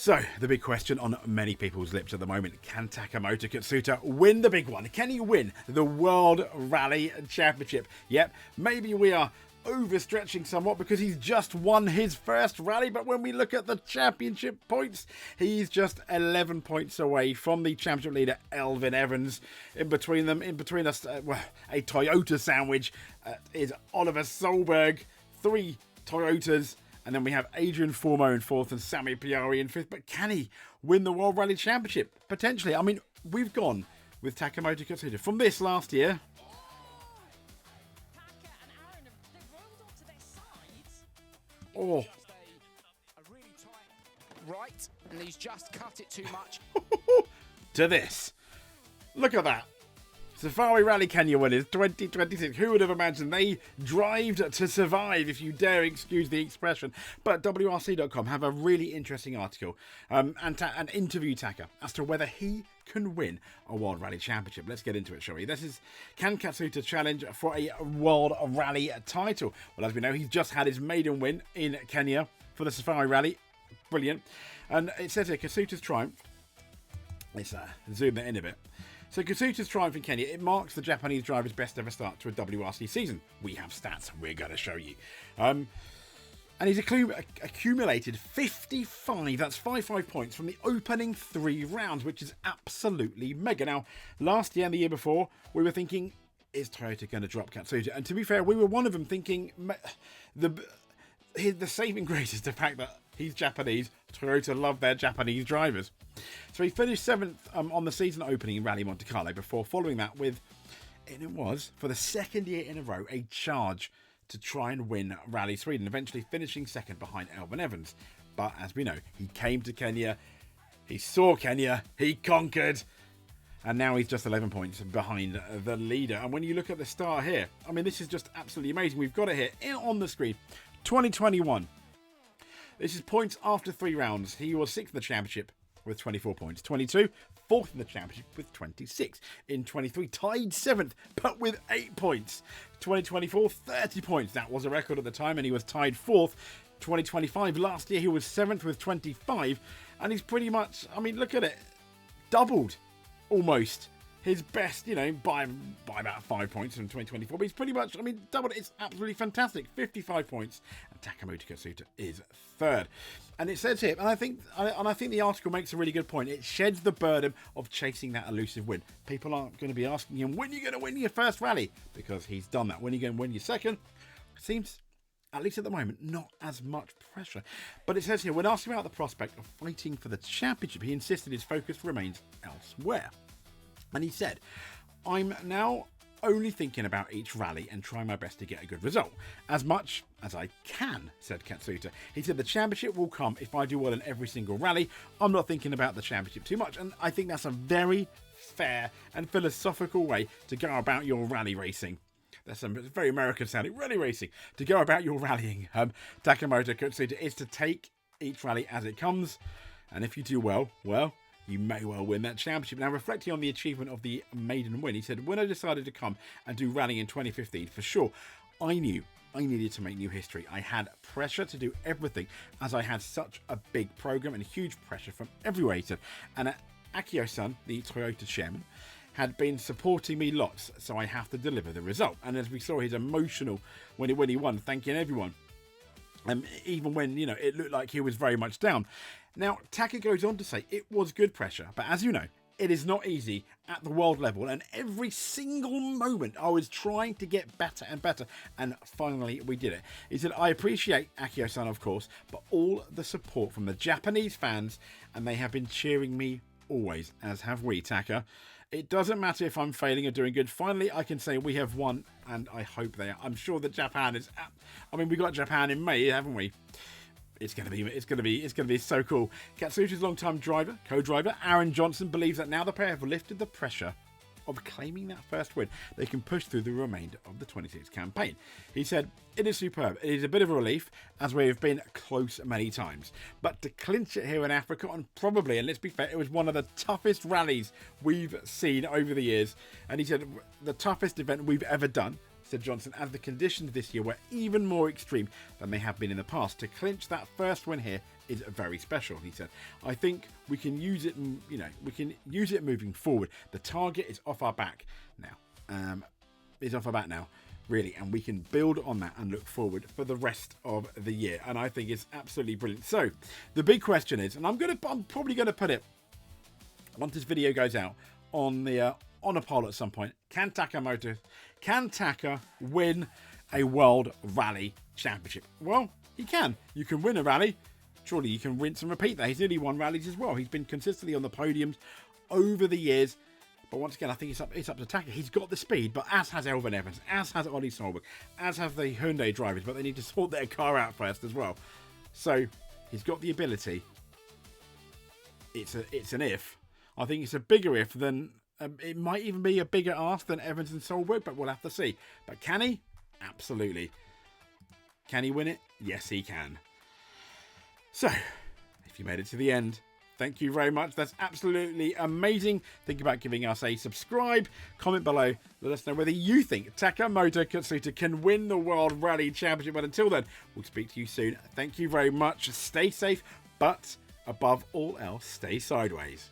So, the big question on many people's lips at the moment, can Taka Katsuta win the big one? Can he win the World Rally Championship? Yep, maybe we are overstretching somewhat because he's just won his first rally, but when we look at the championship points, he's just 11 points away from the championship leader Elfyn Evans. In between us, a Toyota sandwich is Oliver Solberg, 3 Toyotas. And then we have Adrian Formo in 4th and Sami Piari in 5th. But can he win the World Rally Championship? Potentially. I mean, we've gone with Taka Katsuta from this last year. Oh. Right, and he's just cut it too much. To this. Look at that. Safari Rally Kenya winners 2026. Who would have imagined they drived to survive, if you dare excuse the expression? But WRC.com have a really interesting article and interview Taka as to whether he can win a World Rally Championship. Let's get into it, shall we? This is, can Katsuta challenge for a World Rally title? Well, as we know, he's just had his maiden win in Kenya for the Safari Rally. Brilliant. And it says here, Katsuta's triumph. Let's zoom that in a bit. So Katsuta's triumph in Kenya, it marks the Japanese driver's best ever start to a WRC season. We have stats we're going to show you. And he's accumulated 55, that's 55 points from the opening 3 rounds, which is absolutely mega. Now, last year and the year before, we were thinking, is Toyota going to drop Katsuta? And to be fair, we were one of them thinking, the saving grace is the fact that he's Japanese. Toyota love their Japanese drivers. So he finished 7th on the season opening in Rally Monte Carlo before following that with, and it was, for the 2nd year in a row, a charge to try and win Rally Sweden, eventually finishing 2nd behind Elfyn Evans. But as we know, he came to Kenya, he saw Kenya, he conquered, and now he's just 11 points behind the leader. And when you look at the start here, I mean, this is just absolutely amazing. We've got it here on the screen. 2021. This is points after 3 rounds. He was 6th in the championship with 24 points. 22, 4th in the championship with 26. In 23, tied 7th, but with 8 points. 2024, 30 points. That was a record at the time, and he was tied 4th. 2025, last year, he was 7th with 25. And he's pretty much, I mean, look at it, doubled almost his best, you know, by about 5 points from 2024. But he's pretty much, I mean, doubled it. It's absolutely fantastic. 55 points. And Taka Katsuta is 3rd. And it says here, and I think the article makes a really good point. It sheds the burden of chasing that elusive win. People aren't going to be asking him, when are you going to win your first rally? Because he's done that. When are you going to win your second? Seems, at least at the moment, not as much pressure. But it says here, when asked about the prospect of fighting for the championship, he insisted his focus remains elsewhere. And he said, I'm now only thinking about each rally and trying my best to get a good result. As much as I can, said Katsuta. He said the championship will come if I do well in every single rally. I'm not thinking about the championship too much. And I think that's a very fair and philosophical way to go about your rally racing. That's a very American sounding, rally racing. To go about your rallying. Taka Katsuta is to take each rally as it comes. And if you do well, you may well win that championship. Now, reflecting on the achievement of the maiden win, he said, when I decided to come and do rallying in 2015, for sure, I knew I needed to make new history. I had pressure to do everything as I had such a big program and huge pressure from everywhere, he said. And Akio-san, the Toyota chairman, had been supporting me lots, so I have to deliver the result. And as we saw, he's emotional when he won, thanking everyone. Even when, you know, it looked like he was very much down. Now, Taka goes on to say it was good pressure, but as you know, it is not easy at the world level, and every single moment I was trying to get better and better, and finally we did it. He said, I appreciate Akio-san, of course, but all the support from the Japanese fans, and they have been cheering me always, as have we, Taka. It doesn't matter if I'm failing or doing good. Finally, I can say we have won, and I hope they are. I'm sure that Japan is. I mean, we got Japan in May, haven't we? It's gonna be so cool. Katsuta's longtime co-driver, Aaron Johnson, believes that now the pair have lifted the pressure of claiming that first win, they can push through the remainder of the 26 campaign. He said, it is superb. It is a bit of a relief, as we have been close many times. But to clinch it here in Africa, and probably, and let's be fair, it was one of the toughest rallies we've seen over the years. And he said, the toughest event we've ever done, said Johnson, as the conditions this year were even more extreme than they have been in the past. To clinch that first win here is very special, he said. I think we can use it, you know, we can use it moving forward. The target is off our back now. Really, and we can build on that and look forward for the rest of the year. And I think it's absolutely brilliant. So the big question is, and I'm probably gonna put it once this video goes out on the on a poll at some point: Can Taka win a World Rally Championship? Well, he can. You can win a rally. Surely you can rinse and repeat that. He's nearly won rallies as well. He's been consistently on the podiums over the years. But once again, I think it's up to Taka. He's got the speed, but as has Elvin Evans, as has Ollie Solberg, as have the Hyundai drivers, but they need to sort their car out first as well. So he's got the ability. It's an if. I think it's a bigger if than it might even be a bigger ask than Evans and Solberg, but we'll have to see. But can he? Absolutely. Can he win it? Yes, he can. So, if you made it to the end, thank you very much. That's absolutely amazing. Think about giving us a subscribe. Comment below. Let us know whether you think Taka Katsuta can win the World Rally Championship. But until then, we'll speak to you soon. Thank you very much. Stay safe, but above all else, stay sideways.